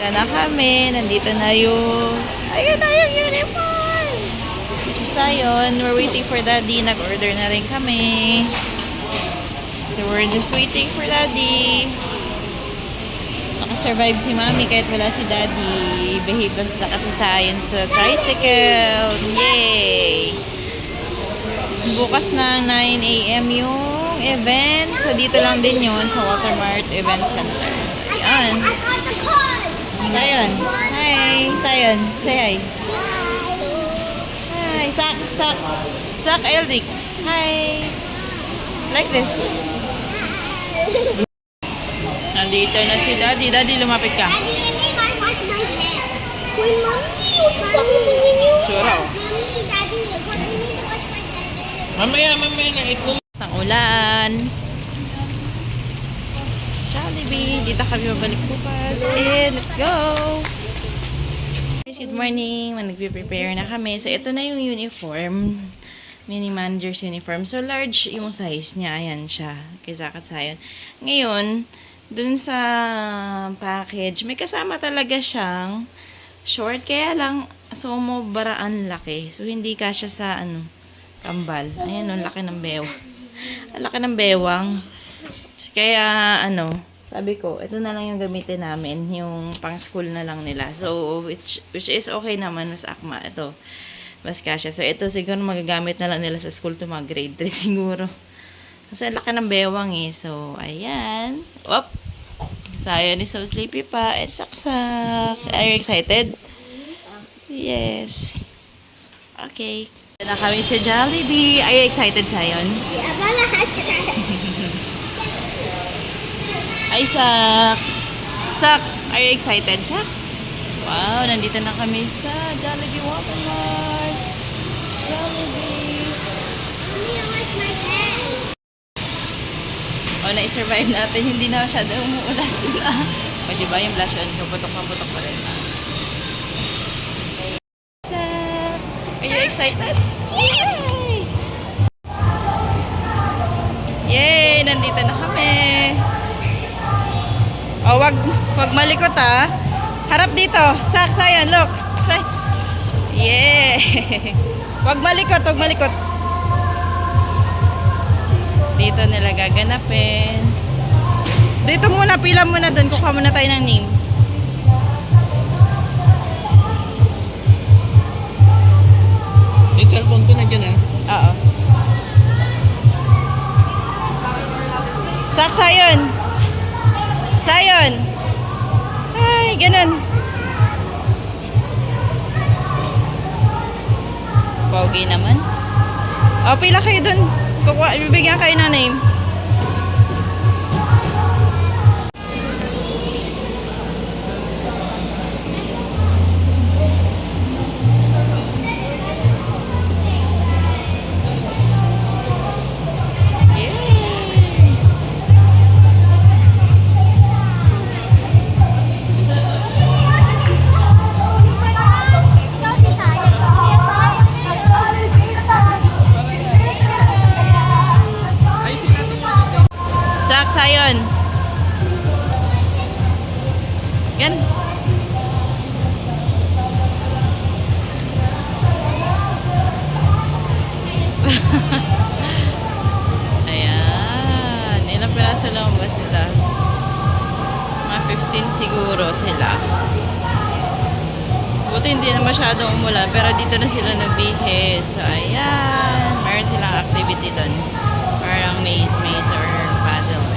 Na kami, nandito na yung ayun na yung uniform. Isa yun, we're waiting for daddy. Nag-order na rin kami. So we're just waiting for daddy. Nakasurvive si mami kahit wala si daddy. Behave lang sa kasasayan sa tricycle. Yay! Bukas na 9 AM yung event. So dito lang din yun sa Watermart Event Center. So ayan. Sayon. Hi. Sayon. Say hi. Hi. Sak Elric. Hi. Like this. Nandito na si Daddy. Daddy, lumapit ka. Daddy, hindi wash my hair. When mommy, you tell Sure. Mommy, Daddy, when you need to wash my hair. Mamaya na ito. Ang ulan. Jollibee. Dito kami mabalik bukas. And let's go! Good morning. Nagpe-prepare na kami. So, ito na yung uniform. Mini manager's uniform. So, large yung size niya. Ayan siya. Kay Zakat Sayon. Ngayon, dun sa package, may kasama talaga siyang short. Kaya lang, baraan laki. So, hindi kasya sa, kambal. Ayan, ang laki ng bewang. Ang laki ng bewang. Kaya, sabi ko, ito na lang yung gamitin namin. Yung pang school na lang nila. So, which is okay naman. Mas akma. Ito. Mas kasya. So, ito siguro magagamit na lang nila sa school to mga grade 3 siguro. Kasi laki ng bewang eh. So, ayan. Op! Sayon is so sleepy pa. At saksak. Are you excited? Yes. Okay. Na kami sa Jollibee. Are you excited, Sayon? Yeah, Bala has to try. Ay, Sak! Sak! Are you excited, Sak? Wow, nandito na kami sa Jollibee Watermart. Jollibee. Mommy, wash my hair. O, na-survive natin. Hindi na masyado umuulan. O, diba yung blush on? Puputok pa rin. Sak! Are you excited? Yes! Yay! Nandito na kami. O, wag malikot ha. Harap dito. Sayon, look. Yeah. Wag malikot. Dito nila gaganapin. Dito muna, pila muna doon. Kukuha muna tayo ng name. May cellphone ko na dyan Oo. Sayon. Ay, ganun. Pogi naman. O, pila kayo dun. Bibigyan kayo ng name. Sayon. Gan. Ayan. Ilang piraso lang ba sila? Mga 15 siguro sila. Buti hindi na masyadong umulan. Pero dito na sila nagbihis. So, ayan. Meron silang activity doon. Parang maze or puzzle.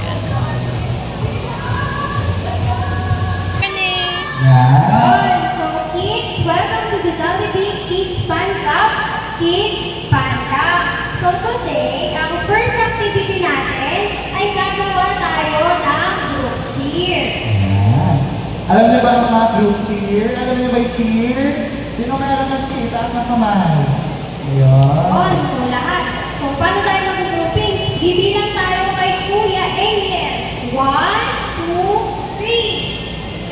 Good. So kids, welcome to the Jollibee Kids Fun Club. Kids Fun Club. So today, ang first activity natin ay gagawa tayo ng group cheer. Ayan. Alam niyo ba ang mga group cheer? Alam niyo ba yung cheer? Sino meron ng cheer? Taas ng kamay. Ayan. So lahat. So paano tayo mag-groupings? Bibilang tayo kay Kuya Angel. 1, 2, 3.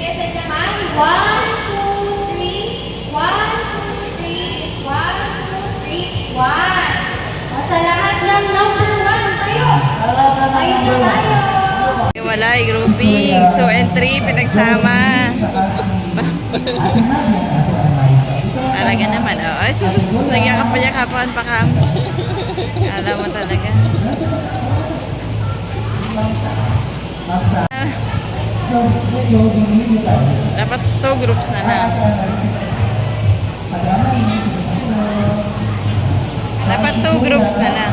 Kaya sa naman, 1, 2, 3. 1, 2, 3. 1, 2, 3. 1. Sa lahat ng number 1 tayo. Tayo na tayo. Wala, groupings. 2 and 3, pinagsama. Ate Maria, Ate Eliza. Talaga naman. Oh. Ay, sususus. Nagyakap-yakapan pa kami. Alam mo talaga. Maksa. So, yung bumili tayo. Dapat 2 groups na lang. Dapat 2 groups na lang.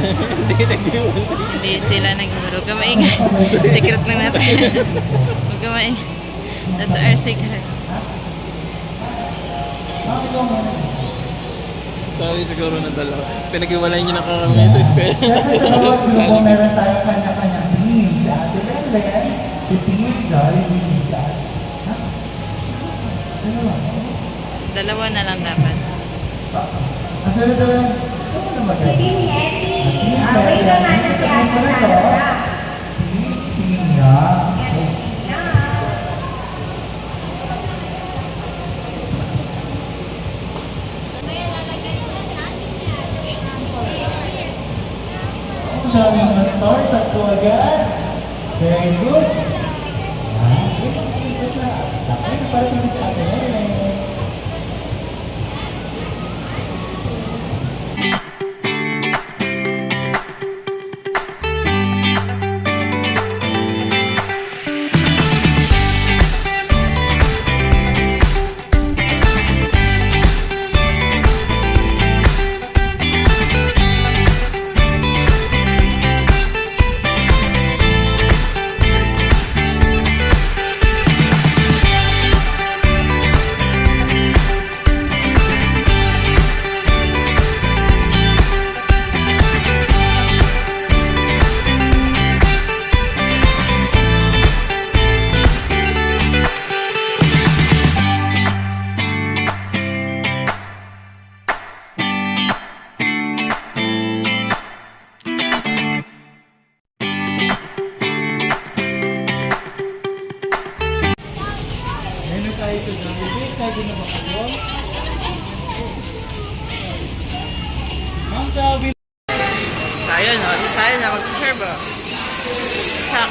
Hindi nag-iwan. Hindi sila nag-group. Huwag ka maingay. Secret lang natin. Huwag ka maingay. That's our secret. Sorry siguro ng dalawa. Pinag-iwalay niyo na karami sa eskwela. Siyempre sa bawat grupo, meron tayong kanya-kanyang team. Si Ate Belen, si Team Jollibee, si Ate... Ha? Dalawa. Dalawa na lang dapat. Ang sunod naman, ano na Si maganda? Team Henny. Wait lang natin si Ate Sandra. Si Team Young. May lalagay ko na natin yan. Ang daming na store, tatlo agad. Very good. Tapos, parang kami sa Ate Belen. Menu tayo ito na. Excited na ba kayo? Ma'am Sabi. Tayo no? Tayo na mag-serve. Sak.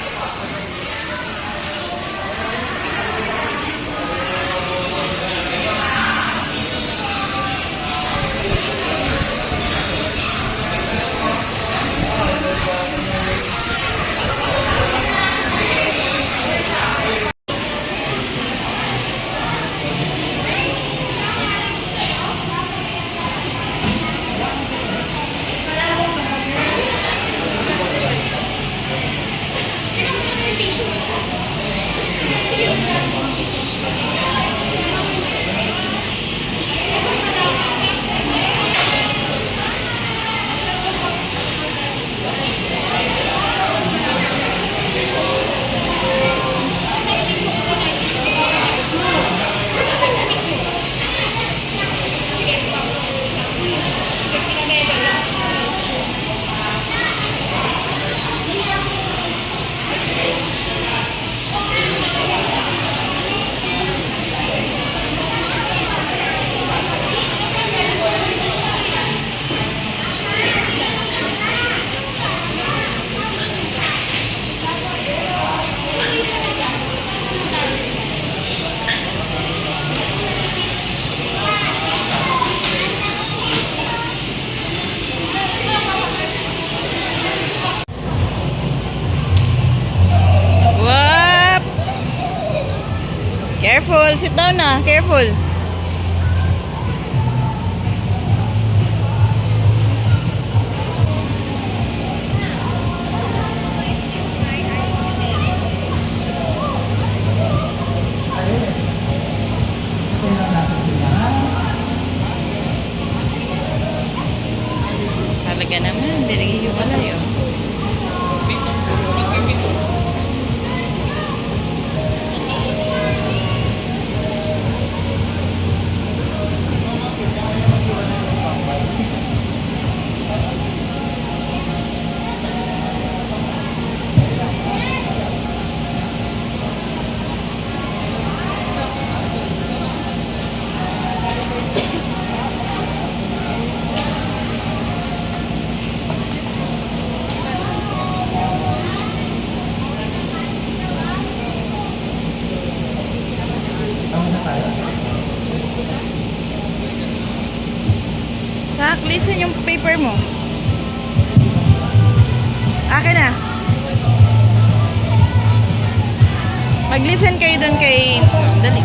Whoop! Careful, sit down na. Careful. Talaga naman, binigay yung malayo. Tapos na tayo. Sak, listen yung paper mo. Akin na. Mag-listen kayo doon kay... Dali.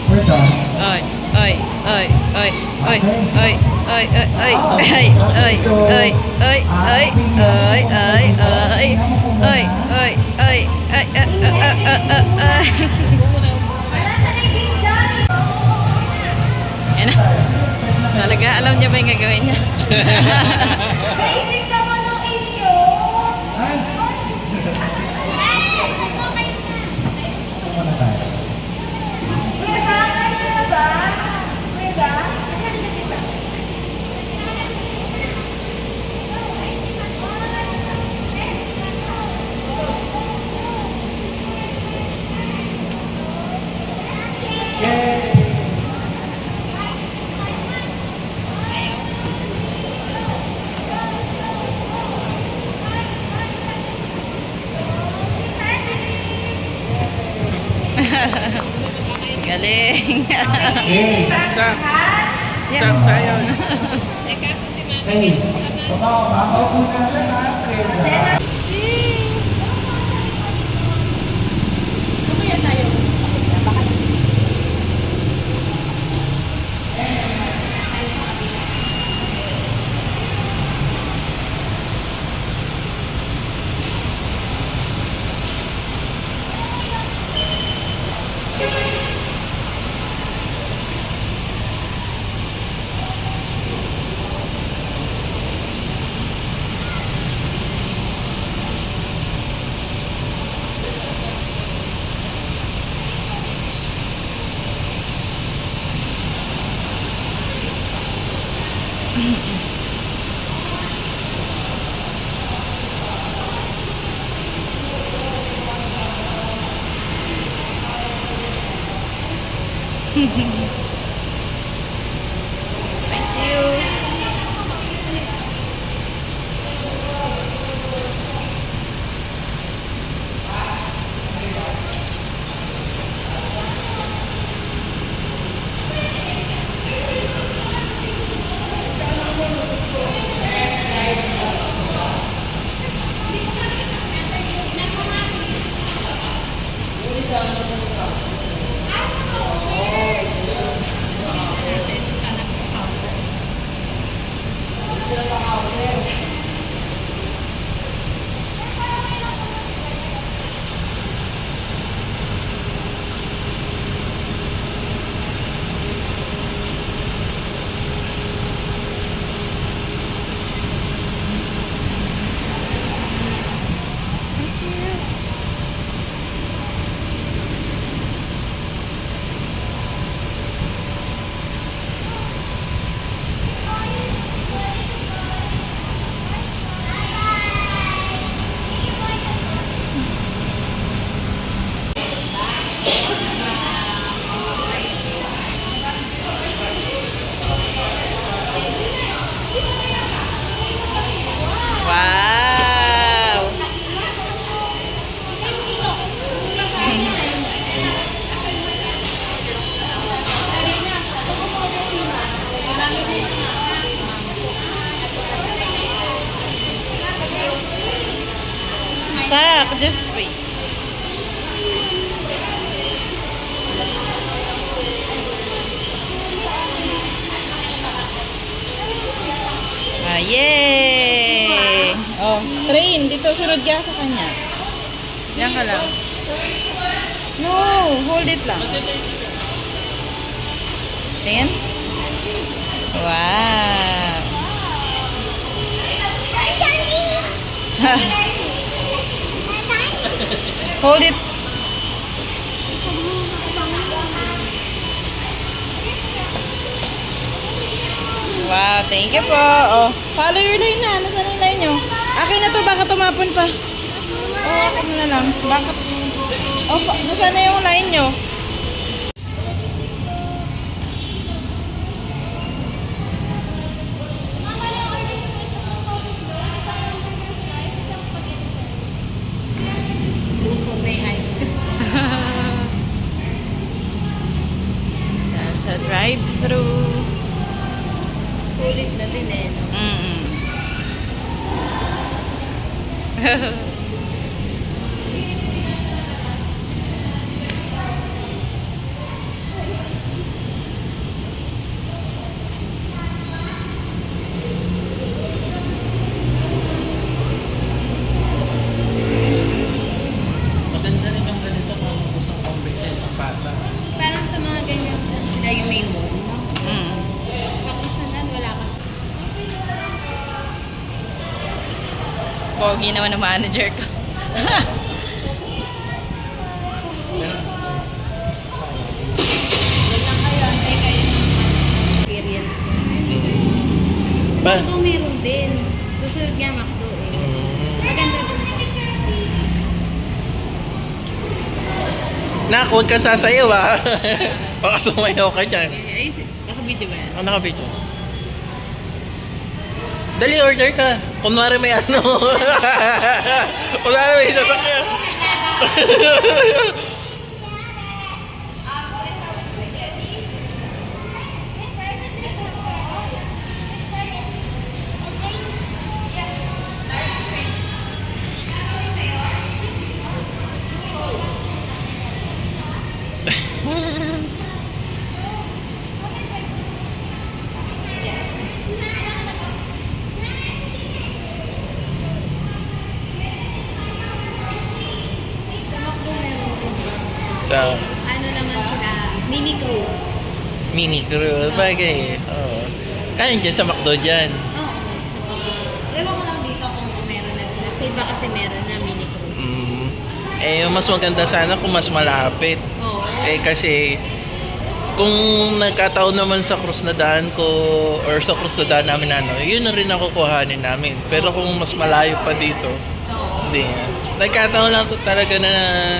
We're done. Oy, oy, oy, oy, oy, oy, oy, oy, oy, oy, oy, oy, oy, oy, oy, oy, oy, oy, oy, oy, ay. Wala sa naging Johnny. Yan na. Talaga, alam niya ba yung gagawin niya? Basic naman ng inyo. Ay! Tapos na tayo. Kuya Sam, ano na ba? Kuya ba? Galing. Yay! Sak, Yeah. sak, sayang. Hey! Kakaupo na lang ha, Kuya. Thank you. Wow! Tak, just wait. Ah, yay! Oh, train. Dito, sunod ka sa kanya. Diyan ka lang. No, hold it lang. Tingin. Wow. Hold it. Wow, thank you po. Oh, follow your line na. Nasaan na yung line nyo? Akin na to, baka tumapon pa. Oh, akin na lang. Baka... Oh, nasaan na yung line nyo? Sunday ice cream. Sulit na din eh. No? Mm-mm. Maganda rin yung ganito kung gusto kong bilhin ng bata. Parang sa mga ganyan sila yung may mood, no? Mm. Sa kusanan, wala ka sa... Pogi naman ang manager ko. Huwag lang kayo, antay kayo ng experience. Ba? Ito meron din. Susunod nga McDo eh. Maganda din. Nak, huwag kang sasayaw ah. Baka sumayaw ka dyan. Ay, naka-video ba yan? Ano naka-video? Dali, order ka. Kunwari may ano. Kunwari may sasakyan. Sa McDo meron din. Sa Ano naman sila? Mini crew. mini crew. Bagay. Oo. Kaya dyan sa McDo dyan. Oo, sa McDo. Ewan ko lang dito kung meron na sila. Sa iba kasi meron na mini crew. Eh, mas maganda sana kung mas malapit. Oo. Eh, kasi kung nagkataon naman sa cruise na daan ko or sa cruise na daan namin ano, yun na rin ako kuhanin namin. Pero kung mas malayo pa dito, Oo. hindi. Nagkataon lang to talaga na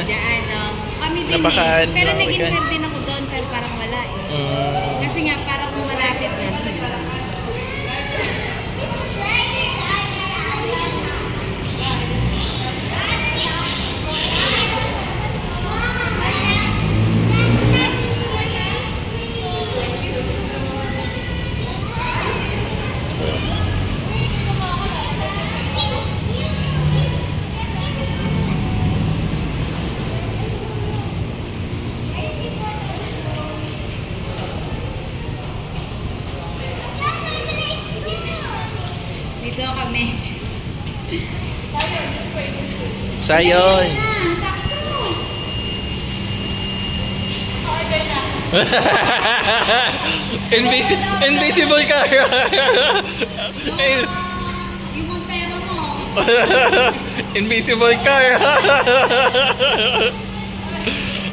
Diyan, kami din Napakaan eh. Pero lang, nag-inquire din ako doon, pero parang wala eh. Kasi nga, parang kung malapit na. Dito kami. sayon. Ah, sakto. Invisible car. Yung Montero mo. Invisible car.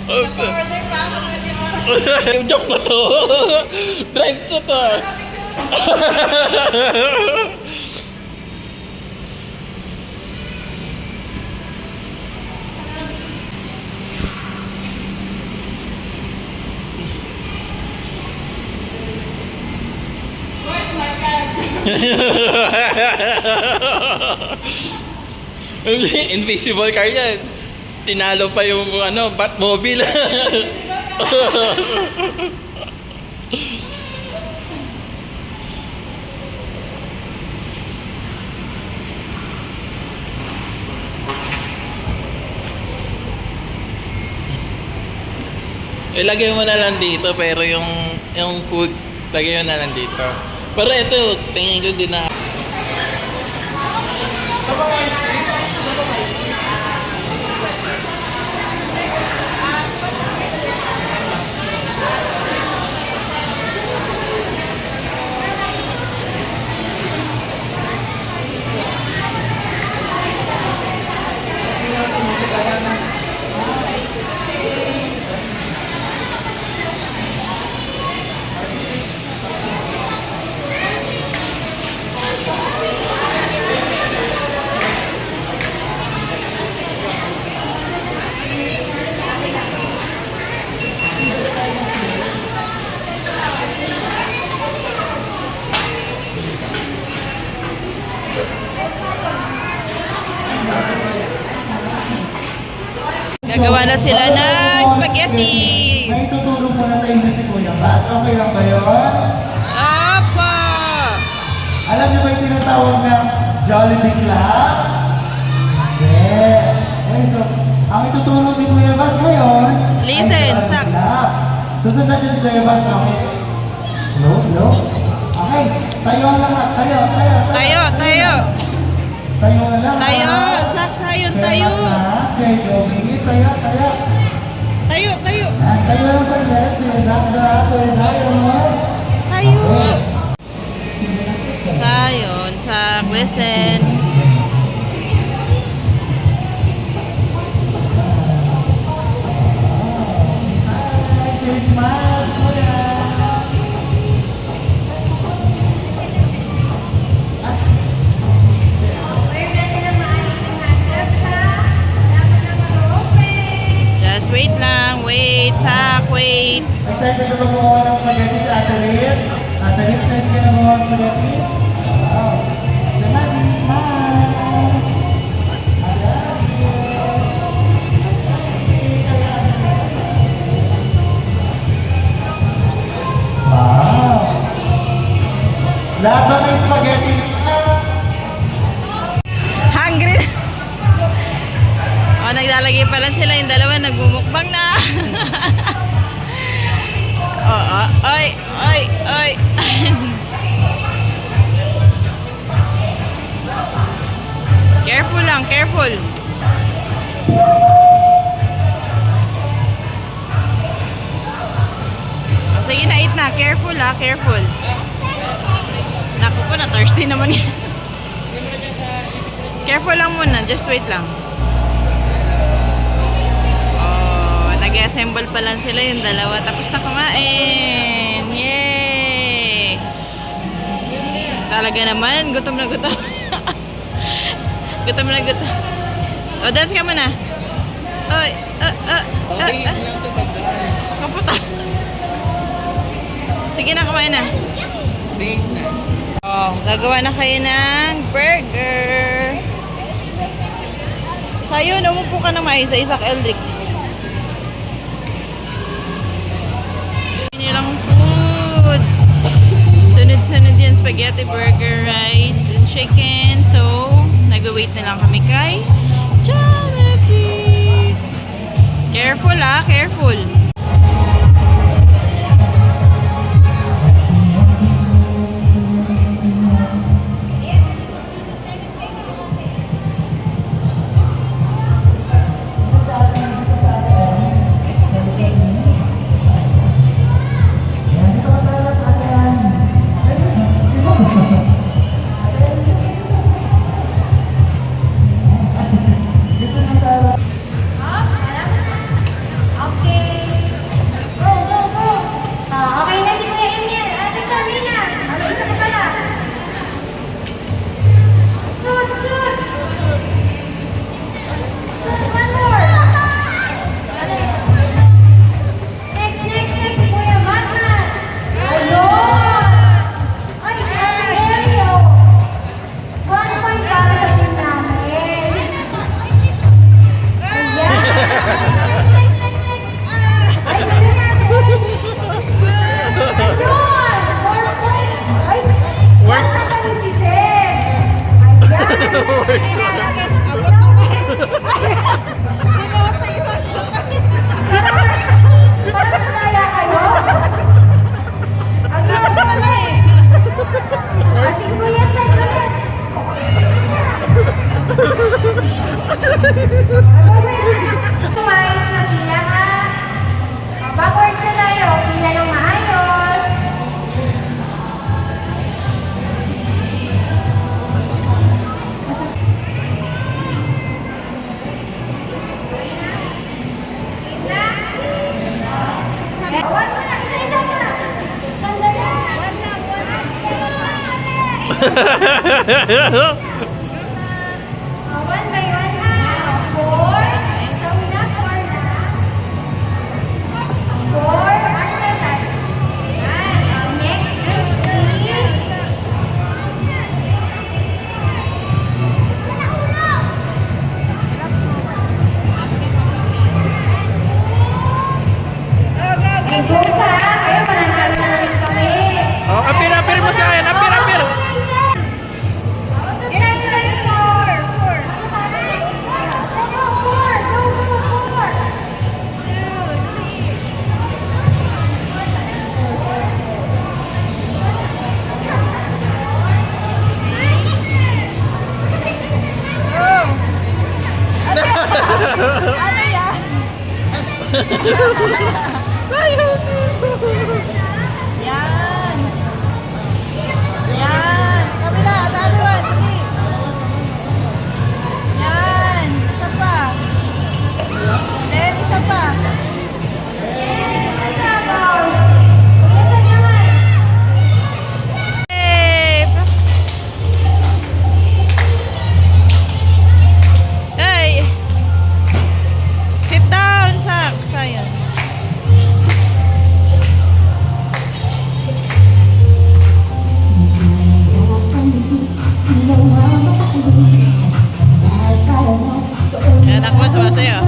Order pa ako ng Joke na to. Drive to to. Where's my card? Invisible car yan. Tinalo pa yung ano, Batmobile. Ilagay mo na lang dito pero yung food lagay mo na lang dito. Pero ito, tingin ko din na Gagawa na sila ng spaghetti. May tuturo po na sa inyo si Kuya Bash. Okay lang ba yun? Apa! tinatawag na Jollibee Club? Hindi. Okay, so, ang ituturo ni Kuya Bash ngayon Listen, ay Jollibee sak. Club. Susundan niyo si Kuya Bash, okay? Hello, hello? Okay, tayo ang lahat. Tayo. Tayo, tayo. Tayo ang lahat. Tayo, saksayon, Kuya tayo. Bash na, okay, Joby, tayo. Tayo, tayo. Tayo lang sa yes, Kuya Zion. Tayo. Sayon, sak, listen. Christmas, Kuya. We're ready na maayos yung handcuffs ha. Dapat na mag-open. Just wait lang, wait, sak, wait. Excited na gumawa ng spaghetti si Ate Lynn? Ate Lynn, excited ka na gumawa ng spaghetti? Wow. Naman, smile! Wow! Lahat ba may spaghetti na? Hungry na. Oh, naglalagay pa lang sila yung dalawa, nagbumukbang na. Oy. Careful lang, careful. Sige na, eat na. Careful ha, careful. Naku po, na-thirsty naman yan. Careful lang muna, just wait lang. Oh, nag-assemble pa lang sila yung dalawa. Tapos na kumain. Yay! Talaga naman, gutom na gutom. Gutom na gutom. O, dance ka muna. Oy, kaputa. Sige na, kumain na. Oh, gagawa na kayo ng burger. Sayo, umupo ka na maayos sa Isaac Eldrick. Yun lang food. Sunod-sunod yan, spaghetti, burger, rice, and chicken. So, nag-wait na lang kami kay Jollibee. Careful ah, careful. Okay. Go. Okay na si Kuya Emil. Ate Sharmina. Isa ka pala. Shoot. Shoot, one more. Next, si Kuya Batman. Ayun. Ay, Aurelio. 1 point para sa team namin. Ayan. Ay, ayun natin. Ayun! 4 points. Ay, Works. nasa kami si Seth. Ayan. Parang masaya kayo. Ang ganda pala eh. Si Kuya Seth ulit. Maayos na pila ha. Backwards na tayo. Pila ng maayos. One mo na. Isa mo na. Sandali. One lang. One by one ha. 4. Sa una, 4 na. 4. Ano na tayo? Yan. Next is 3. Okay, go sa. Kayo, panangkalo na rin kami. Oh, apir mo sa akin, apir. Sayang. Yan. Yan. Kabila. The other one. Dali. Yan. Isa pa. Then, isa pa. Kuya, saan naman? Hey! Sit down, Sak. Sayang. Yan, ako sumasayo.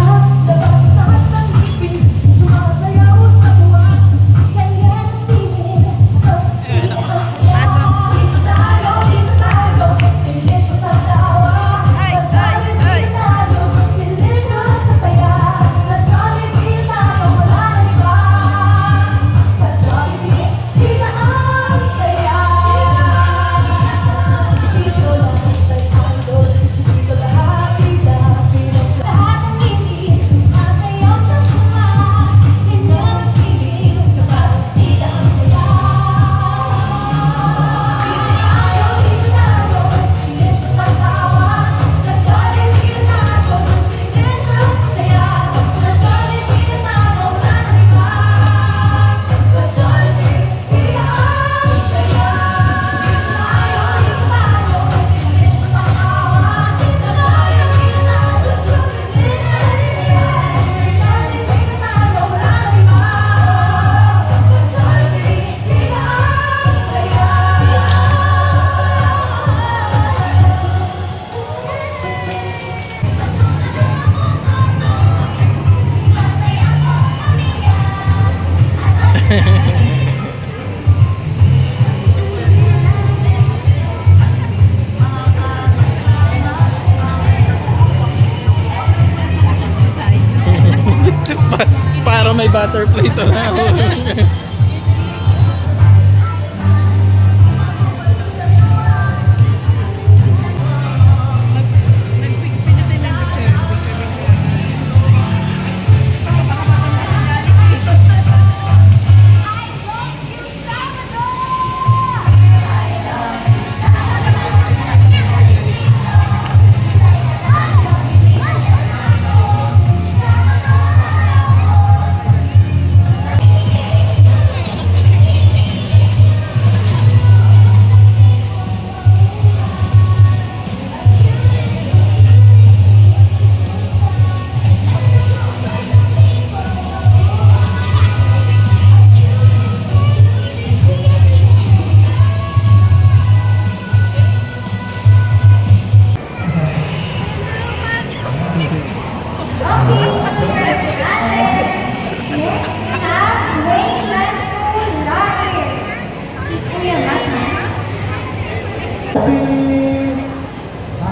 Para may butterfly sa lahon.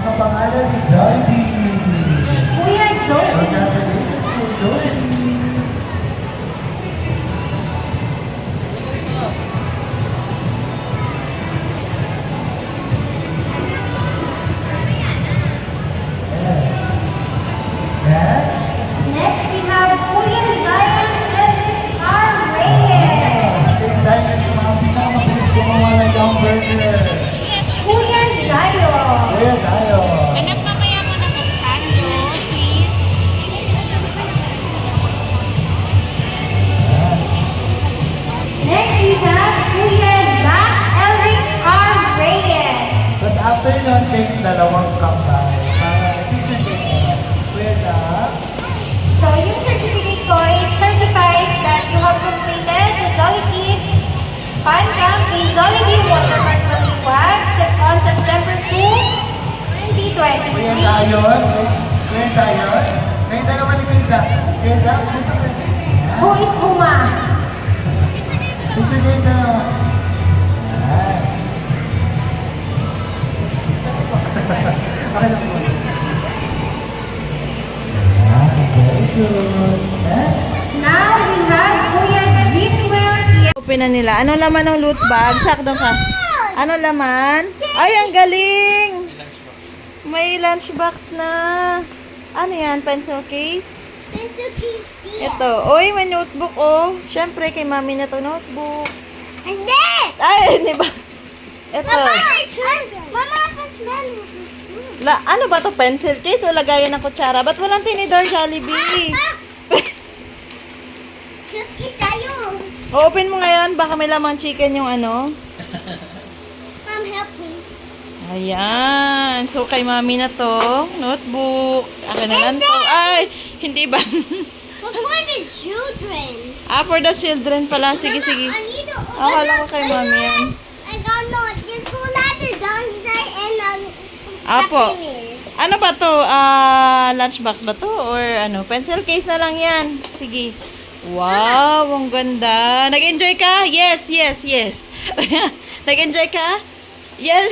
Ang pangalan ni Jollibee. Kuya Joey. Next, we have Kuya Zion Edwin R. Reyes. Excited sa mga pinakamabilis gumawa ng young burger. Kuya Zion. Kuya tayo. Anak, mamaya mo na buksan, no? Please. Next, we have Kuya Zach Elric R. Reyes. Tapos after nun, take dalawang cup tayo. Para picture take na. Kuya Zach. So, yung certificate ko is certifies that you have completed the Jolly Kids Fun Camp in Jollibee Waterpark Baliwag on September 2, 2023. Kuya Zion. Kuya Zion. May dalawa ni Kuya Zach. Kuya Zach. Who is Huma? Picture take na. Ayan. Okay lang po. Very good. Now, we have Kuya Jinwell. Open na nila. Ano laman ng loot bag? Sakto ka. Ano laman? Ay, ang galing! May lunchbox na. Ano yan? Pencil case? Pencil case here. Ito. Uy, may notebook, oh. Siyempre, kay mami na to notebook. And then, Ay, di ba? Ito. Mama, smell it. Ano ba to? Pencil case o lagayan ng kutsara? Ba't walang tinidor, Jollibee? Just eat tayo. O-open mo ngayon. Baka may lamang chicken yung ano. Mom, help me. Ayan. So, kay mami na to. Notebook. Akin na lang to. Ay, hindi ba? But for the children. For the children pala. Sige, Mama, sige. I need to open Akala ko kay mami yan. I got no. Just go like the downstairs and Apo. happy meal. Ano ba to? Lunchbox ba to? Or ano? Pencil case na lang yan. Sige. Wow, ang ganda. Nag-enjoy ka? Yes, yes, yes. Nag-enjoy ka? Yes.